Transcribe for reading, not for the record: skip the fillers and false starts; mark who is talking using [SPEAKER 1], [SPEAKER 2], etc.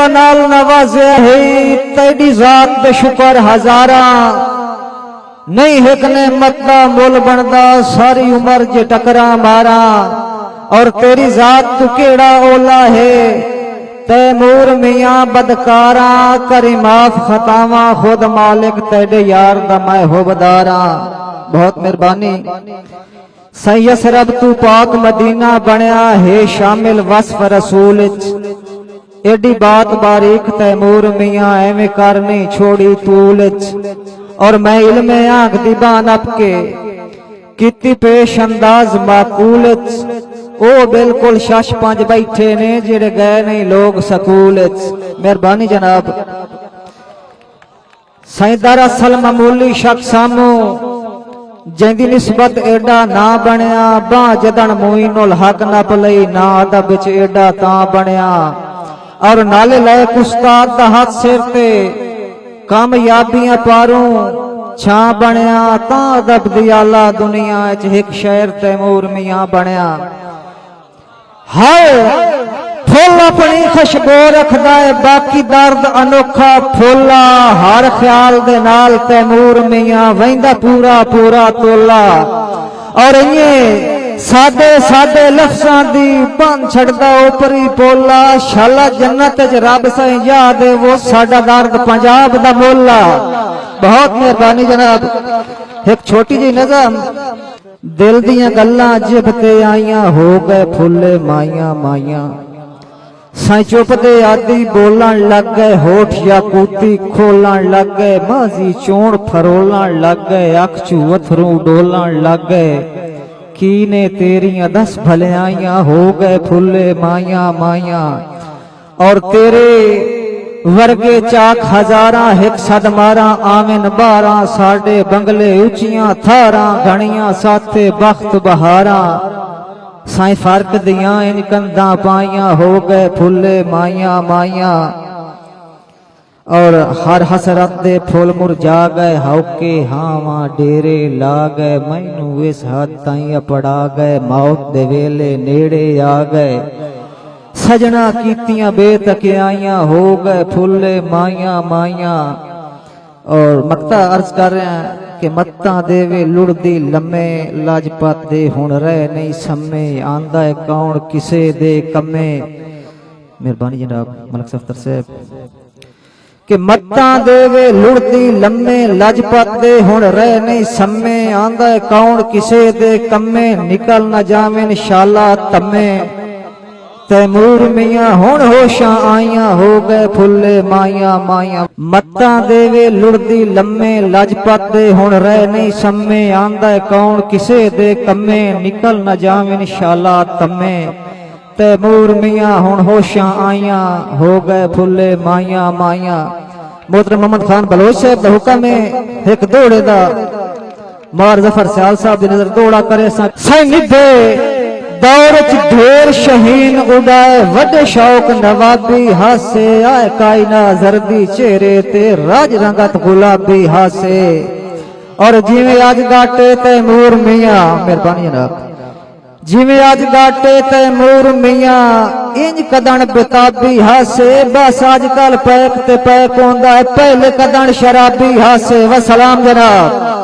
[SPEAKER 1] नाल नवाज़े है तेरी जात दे शुक्र हजारा नहीं एक ने मत्ता मोल बनदा सारी उम्र जे टकरा मारा और तेरी जात तू केड़ा ओला है तैमूर मियाँ बदकारा करी माफ खतावा खुद मालिक तेरे यार दा मैं होबदारा। बहुत मेहरबानी सैयस रब तू पाक मदीना बनया है शामिल वसफ रसूल एडी बात बारीक तैमूर मियाँ एवें करनी छोड़ी तूल और मैं इल्मे आंख दीबान अपके किती पेश अंदाज माकूल ओ बिल्कुल शश पंज बैठे ने जेड़े गए नहीं लोग सकूल। मेहरबानी जनाब साईं दरअसल मामूली शख्स सामू जिंदी निस्बत एडा ना बनया बां जदन मोइनुल हक नप लई ना अदब विच एडा तां बनया और नाले लायक उस्ताद दा हाथ सिर ते कामयाबियां पारूं छा बनया तां अदब दी आला दुनिया च एक शहर तैमूर मियाँ बनया। हाय फुल अपनी खुशबू रखदा है बाकी दर्द अनोखा फुला हर ख्याल दे नाल तैमूर मियाँ वहिंदा पूरा पूरा तोला और ये सादे सादे लफ्जां दी बन छड़दा उपरी पोला शाला जन्नत च रब से याद है वो साडा दर्द पंजाब दा मोला। बहुत मेहरबानी जनाब एक छोटी जी नज़म दिल दियां गल्लां जिब ते आईयां हो गए फुले माइयां माइयां साईं चुप दे आदि बोलन लग गए होठ याकूती खोलन लग गए माजी चोण फरोलन लग गए अख चू अथरू डोलन लग गए की ने तेरियां दस भलियाइयां हो गए फुले माइयां माइयां और तेरे वर्गे चाक हजारा एक सद मारा आमिन बारा साडे बंगले उचियां थारा घणियां साथे बख्त बहारा साईं फर्क दियां इन कंधा पाइयां हो गए फुले माइयां माइयां और हर हसरत दे फुल मुरझा गए हौके हावा डेरे ला गए मैनू इस हद ताईं अपड़ा गए मौत दे वेले नेड़े आ गए सजना कीतियां बेतकियाइयां हो गए फुले माइयां माइयां। और मक्ता अर्ज कर रहे हैं कि मत्ता देवे लुड़दी लम्मे लाजपत दे हुण रह नहीं सम्मे आंदा है कौन किसे दे कम्मे। मेहरबानी जनाब मलक सफ्तर साहब कि मत्ता देवे लुड़दी लम्मे लाजपत दे हुण रह नहीं सम्मे आंदा है कौन किसे दे कम्मे निकल न जावे इंशाअल्लाह तम्मे तैमूर मियाँ हुण होशां आइयां हो गए फुले माइयां माइयां मत्ता देवे लुड़दी लम्मे लाजपत दे हुण रह नहीं सम्मे आंदा है कौन किसे दे कम्मे निकल न जावे इंशाअल्लाह तम्मे तैमूर मियाँ हुण होशां आइयां हो गए फुले माइयां माइयां। मोहतरम मोहम्मद खान बलोच साहब दा हुक्म है एक दौड़े दा मार जफर सियाल साहब दी नजर दौड़ा करे साईं निभे दौर च ढेर शहीन उड़ाए वड्डे शौक नवाबी हासे आए कायना जर्दी चेहरे ते राज रंगत गुलाबी हासे और जिवें अज गाटे तैमूर मियाँ मेहरबानी जनाब जिवें अज गाटे तैमूर मियाँ इंज कदन बेताबी हासे बस अजकल पैक ते पैक होंदा है पहले कदन शराबी हासे। व सलाम जनाब।